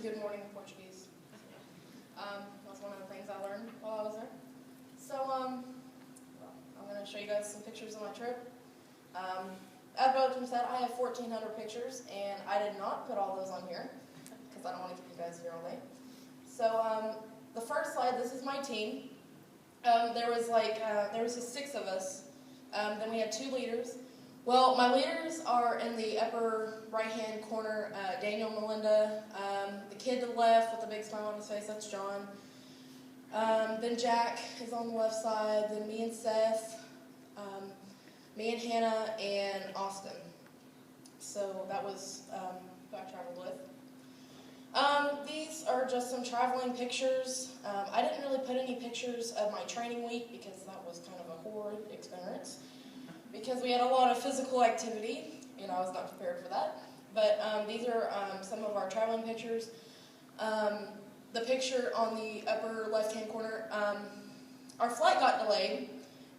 good morning in Portuguese. That was one of the things I learned while I was there. So, I'm going to show you guys some pictures of my trip. As Boatman said, I have 1,400 pictures, and I did not put all those on here, because I don't want to keep you guys here all day. So, the first slide, this is my team. There was just 6 of us. Then we had 2 leaders. Well, my leaders are in the upper right-hand corner, Daniel, Melinda, the kid to the left with the big smile on his face, that's John. Then Jack is on the left side, then me and Seth, me and Hannah, and Austin. So that was who I traveled with. These are just some traveling pictures. I didn't really put any pictures of my training week because that was kind of a horrid experience. Because we had a lot of physical activity, and I was not prepared for that. But these are some of our traveling pictures. The picture on the upper left-hand corner, our flight got delayed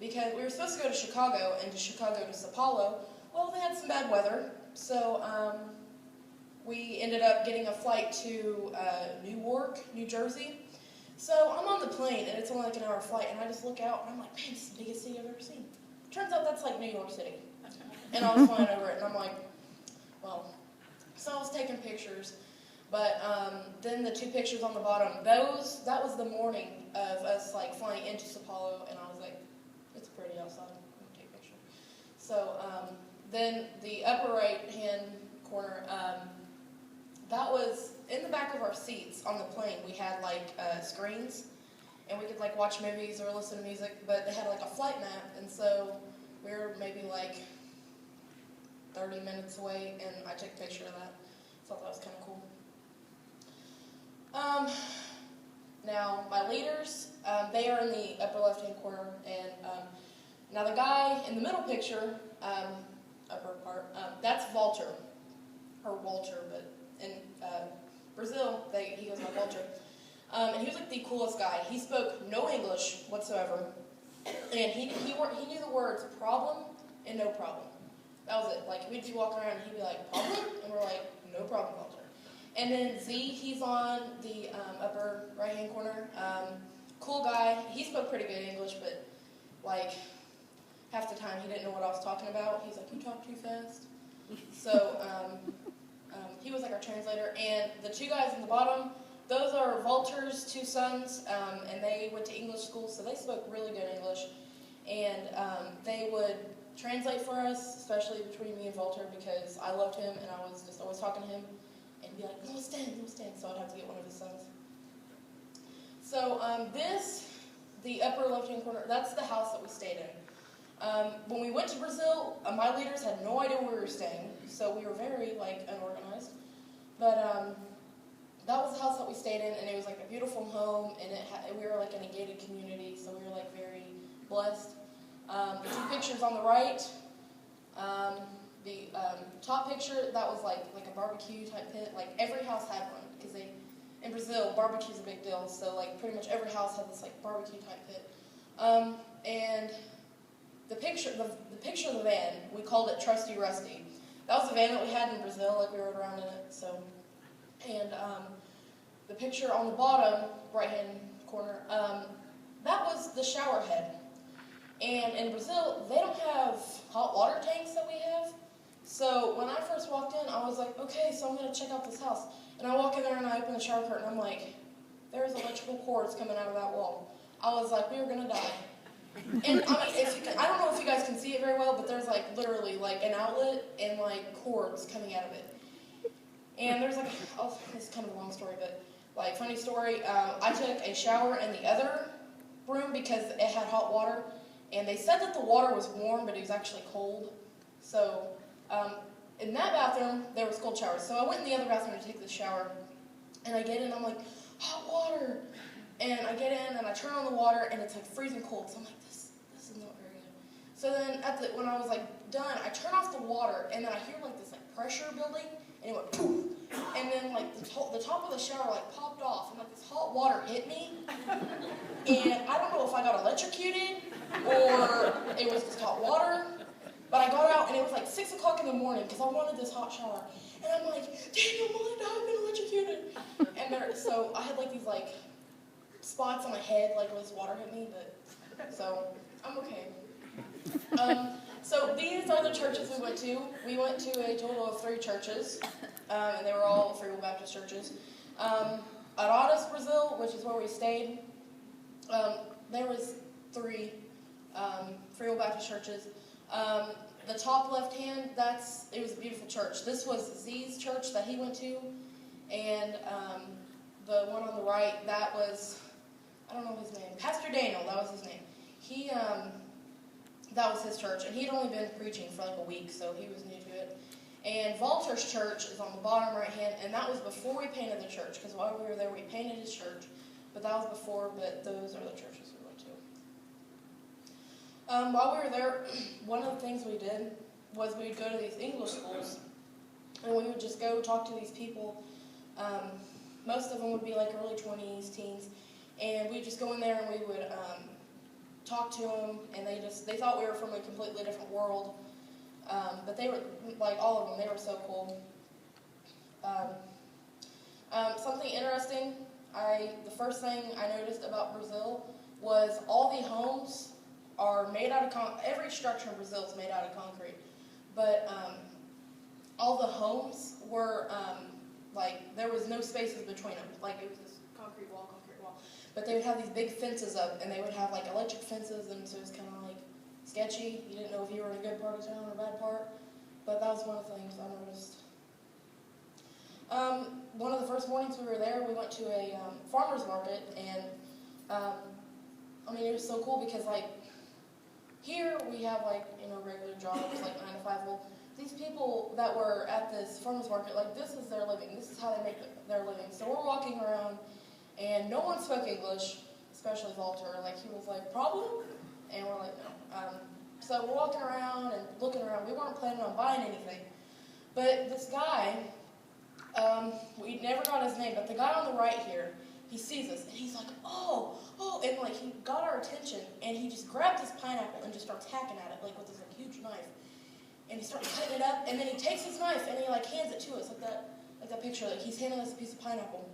because we were supposed to go to Chicago and to Chicago to Sao Paulo. Well, they had some bad weather, so we ended up getting a flight to Newark, New Jersey. So I'm on the plane, and it's only like an hour flight, and I just look out, and I'm like, man, this is the biggest city I've ever seen. Turns out that's like New York City. And I was flying over it, and I'm like, well. So I was taking pictures. But then the 2 pictures on the bottom, that was the morning of us like flying into Sao Paulo, and I was like, it's pretty outside. I'm going to take a picture. So then the upper right-hand corner, that was in the back of our seats on the plane. We had like screens. And we could like watch movies or listen to music, but they had like a flight map, and so we were maybe like 30 minutes away, and I took a picture of that. So I thought that was kind of cool. Now my leaders, they are in the upper left-hand corner, and now the guy in the middle picture, upper part, that's Walter, or Walter, but in Brazil, he goes by Walter. And he was like the coolest guy. He spoke no English whatsoever, and he knew the words problem and no problem. That was it. Like we'd be walking around and he'd be like problem, and we're like no problem, Walter. And then Z, he's on the upper right hand corner. Cool guy. He spoke pretty good English, but like half the time he didn't know what I was talking about. He's like, you talk too fast. So he was like our translator. And the 2 guys in the bottom, those are Walter's 2 sons, and they went to English school, so they spoke really good English. And they would translate for us, especially between me and Walter, because I loved him, and I was just always talking to him, and be like, no, stand, so I'd have to get one of his sons. So the upper left-hand corner, that's the house that we stayed in. When we went to Brazil, my leaders had no idea where we were staying, so we were very, unorganized. But that was the house that we stayed in, and it was like a beautiful home, and we were like in a gated community, so we were like very blessed. The 2 pictures on the right, the top picture, that was like a barbecue type pit. Like every house had one, because in Brazil, barbecue's a big deal, so like pretty much every house had this like barbecue type pit. And the picture of the van, we called it Trusty Rusty. That was the van that we had in Brazil, like we rode around in it, so. And the picture on the bottom right-hand corner, that was the shower head. And in Brazil, they don't have hot water tanks that we have. So when I first walked in, I was like, okay, so I'm going to check out this house. And I walk in there and I open the shower curtain, and I'm like, there's electrical cords coming out of that wall. I was like, we were going to die. And I mean, I don't know if you guys can see it very well, but there's like literally like an outlet and like cords coming out of it. And there's like, oh, this is kind of a long story, but like funny story, I took a shower in the other room because it had hot water, and they said that the water was warm, but it was actually cold. So in that bathroom, there was cold showers. So I went in the other bathroom to take the shower, and I get in, and I'm like, hot water. And I get in, and I turn on the water, and it's like freezing cold. So I'm like, this is not very good. So then when I was like done, I turn off the water, and then I hear like this like pressure building, and it went poof. And then like the top of the shower like popped off, and like this hot water hit me. And I don't know if I got electrocuted or it was just hot water, but I got out and it was like 6 o'clock in the morning because I wanted this hot shower. And I'm like, Daniel, Melinda, I've been electrocuted. so I had like these like spots on my head, like where this water hit me, but so I'm okay. So these are the churches we went to. We went to a total of 3 churches, and they were all Free Will Baptist churches. Araras, Brazil, which is where we stayed, there was 3 Free Will Baptist churches. The top left hand, it was a beautiful church. This was Z's church that he went to, and the one on the right, that was, I don't know his name, Pastor Daniel, that was his name. That was his church, and he'd only been preaching for like a week, so he was new to it. And Walter's church is on the bottom right hand, and that was before we painted the church, because while we were there, we painted his church, but that was before, but those are the churches we went to. While we were there, one of the things we did was we would go to these English schools, and we would just go talk to these people. Most of them would be like early 20s, teens, and we'd just go in there and we would talk to them, and they thought we were from a completely different world, but they were, like all of them, they were so cool. Something interesting, the first thing I noticed about Brazil was all the homes are made out of every structure in Brazil is made out of concrete, but all the homes were like there was no spaces between them, like it was this concrete wall, but they would have these big fences up, and they would have like electric fences, and so it was kind of like sketchy. You didn't know if you were in a good part of town or a bad part, but that was one of the things I noticed. One of the first mornings we were there, we went to a farmer's market, and I mean, it was so cool because like here we have like, regular jobs, like 9 to 5. Well, these people that were at this farmer's market, like this is their living. This is how they make their living. So we're walking around, and no one spoke English, especially Walter. Like he was like, problem? And we're like, no. So we're walking around and looking around. We weren't planning on buying anything. But this guy, we never got his name, but the guy on the right here, he sees us, and he's like, oh, and like he got our attention, and he just grabbed his pineapple and just starts hacking at it, like with this like huge knife. And he starts cutting it up, and then he takes his knife and he like hands it to us, like that picture, like he's handing us a piece of pineapple.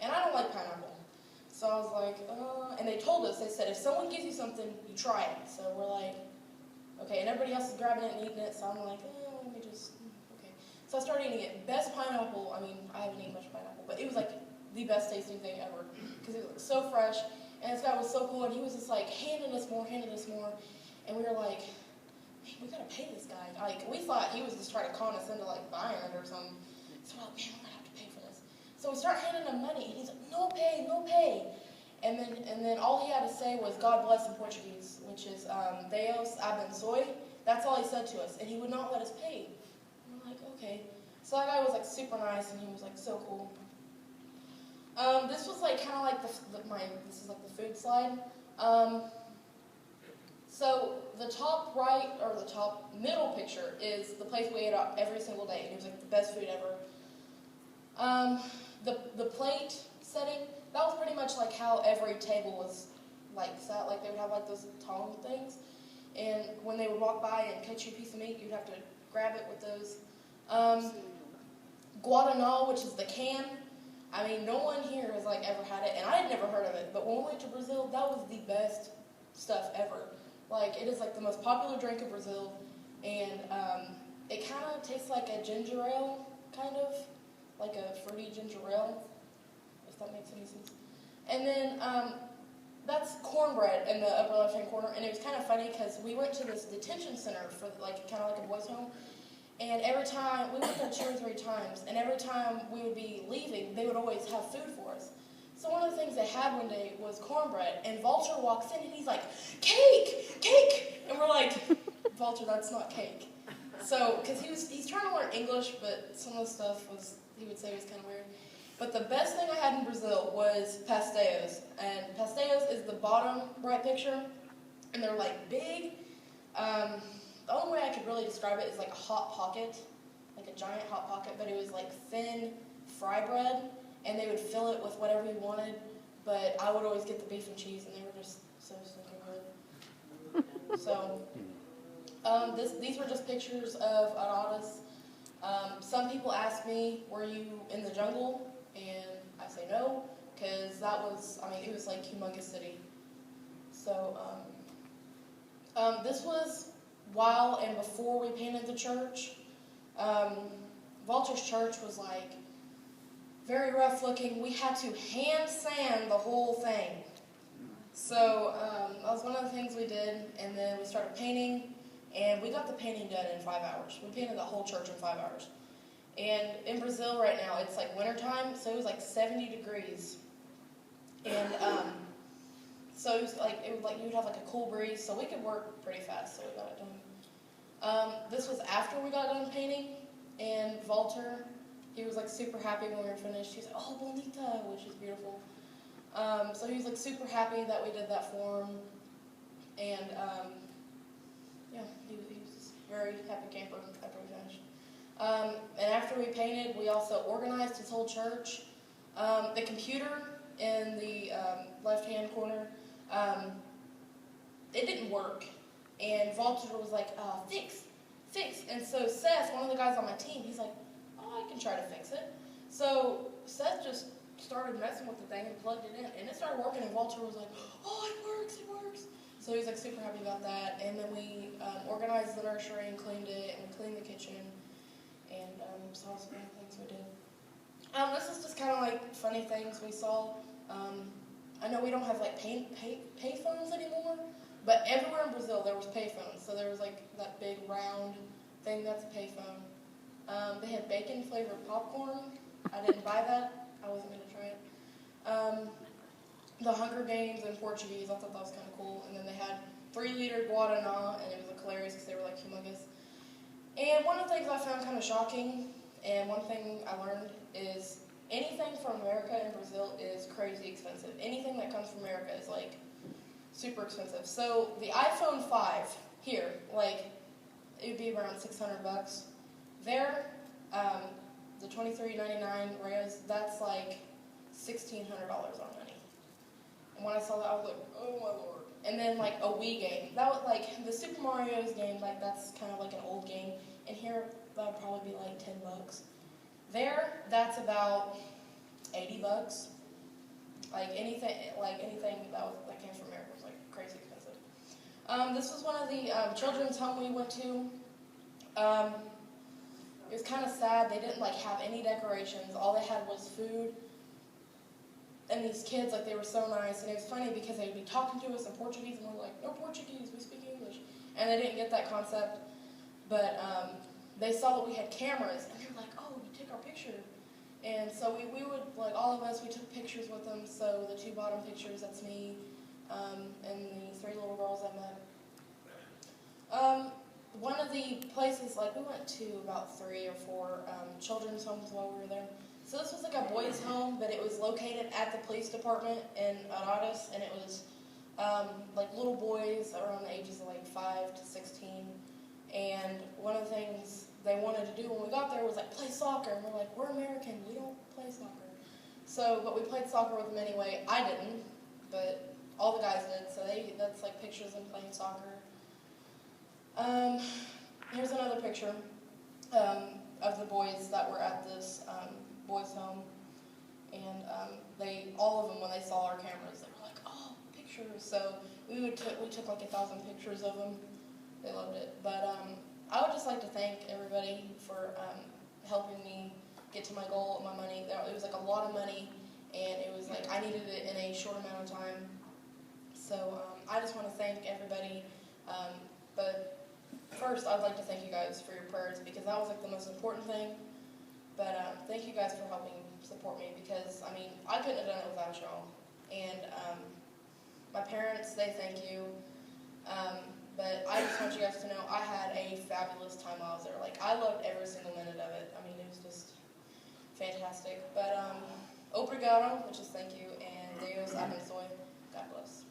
And I don't like pineapple. So I was like, and they told us, they said, if someone gives you something, you try it. So we're like, okay, and everybody else is grabbing it and eating it, so I'm like, let me just, okay. So I started eating it. Best pineapple, I mean, I haven't eaten much pineapple, but it was like the best tasting thing ever, because it was so fresh, and this guy was so cool, and he was just like, handing us more, and we were like, man, we gotta pay this guy. Like, we thought he was just trying to con us into like buying it or something. So we're like, man, we're gonna have to pay for this. So we start handing him money, and he's like, no pay. And then all he had to say was God bless in Portuguese, which is Deus abençoe. That's all he said to us, and he would not let us pay. And we're like, okay. So that guy was like super nice, and he was like so cool. This was like kind of like this is like the food slide. So the top right, or the top middle picture is the place we ate out every single day. It was like the best food ever. The plate setting, that was pretty much like how every table was like sat. Like they would have like those tong things, and when they would walk by and catch you a piece of meat, you'd have to grab it with those. Guaraná, which is the can. I mean, no one here has like ever had it, and I had never heard of it. But when we went to Brazil, that was the best stuff ever. Like, it is like the most popular drink in Brazil, and it kind of tastes like a ginger ale, kind of, like a fruity ginger ale, if that makes any sense. And then that's cornbread in the upper left-hand corner, and it was kind of funny because we went to this detention center for like kind of like a boys' home, and every time, we went there 2 or 3 times, and every time we would be leaving, they would always have food for us. So one of the things they had one day was cornbread, and Walter walks in and he's like, cake! And we're like, Walter, that's not cake. So, because he's trying to learn English, but some of the stuff he would say was kind of weird. But the best thing I had in Brazil was pastéis. And pastéis is the bottom right picture, and they're like big. The only way I could really describe it is like a hot pocket, like a giant hot pocket, but it was like thin fry bread, and they would fill it with whatever you wanted, but I would always get the beef and cheese, and they were just so stinking good. So, these were just pictures of Araras. Some people asked me, were you in the jungle? And say no, because that was, I mean, it was like humongous city. So, this was while and before we painted the church. Walter's church was like very rough looking. We had to hand sand the whole thing. So that was one of the things we did, and then we started painting, and we got the painting done in 5 hours. We painted the whole church in 5 hours. And in Brazil right now, it's like wintertime, so it was like 70 degrees. And so it was like you would have like a cool breeze, so we could work pretty fast, so we got it done. This was after we got done painting, and Walter, he was like super happy when we were finished. He was like, "Oh, bonita," which is beautiful. So he was like super happy that we did that for him, and yeah, he was a very happy camper after we finished. And after we painted, we also organized his whole church. The computer in the left-hand corner, it didn't work, and Walter was like, fix. And so Seth, one of the guys on my team, he's like, "Oh, I can try to fix it." So Seth just started messing with the thing and plugged it in, and it started working, and Walter was like, "Oh, it works. So he was like super happy about that. And then we organized the nursery and cleaned it, and we cleaned the kitchen, and so that was one of the things we did. This is just kind of like funny things we saw. I know we don't have like payphones anymore, but everywhere in Brazil there was payphones. So there was like that big round thing, that's a payphone. They had bacon flavored popcorn. I didn't buy that. I wasn't going to try it. The Hunger Games in Portuguese, I thought that was kind of cool. And then they had 3-liter Guaraná, and it was like hilarious because they were like humongous. And one of the things I found kind of shocking, and one thing I learned, is anything from America and Brazil is crazy expensive. Anything that comes from America is like super expensive. So the iPhone 5 here, like it would be around $600. There, the $23.99 Reais, that's like $1,600 on money. And when I saw that, I was like, oh my lord. And then like a Wii game, that was like the Super Mario's game, like that's kind of like an old game. And here, that would probably be like $10. There, that's about $80. Like anything that came from America was like crazy expensive. This was one of the children's home we went to. It was kind of sad. They didn't like have any decorations. All they had was food. And these kids, like, they were so nice. And it was funny because they would be talking to us in Portuguese, and we're like, "No Portuguese, we speak English." And they didn't get that concept. But they saw that we had cameras, and they were like, "Oh, you take our picture." And so we would, like, all of us, we took pictures with them. So the 2 bottom pictures, that's me, and the 3 little girls I met. One of the places, like, we went to about 3 or 4 children's homes while we were there. So this was like a boys' home, but it was located at the police department in Araras, and it was like little boys around the ages of like 5 to 16. And one of the things they wanted to do when we got there was like play soccer, and we're like, "We're American, we don't play soccer." So, but we played soccer with them anyway. I didn't, but all the guys did. So that's like pictures of them playing soccer. Here's another picture of the boys that were at this boys' home, and all of them, when they saw our cameras, they were like, "Oh, pictures!" So we took like 1,000 pictures of them. They loved it. But I would just like to thank everybody for helping me get to my goal of my money. It was like a lot of money, and it was like I needed it in a short amount of time. So I just want to thank everybody. But first, I'd like to thank you guys for your prayers, because that was like the most important thing. But thank you guys for helping support me, because, I mean, I couldn't have done it without y'all. And my parents, they thank you. But I just want you guys to know I had a fabulous time while I was there. Like, I loved every single minute of it. I mean, it was just fantastic. But obrigado, which is thank you, and Deus abençoe. God bless.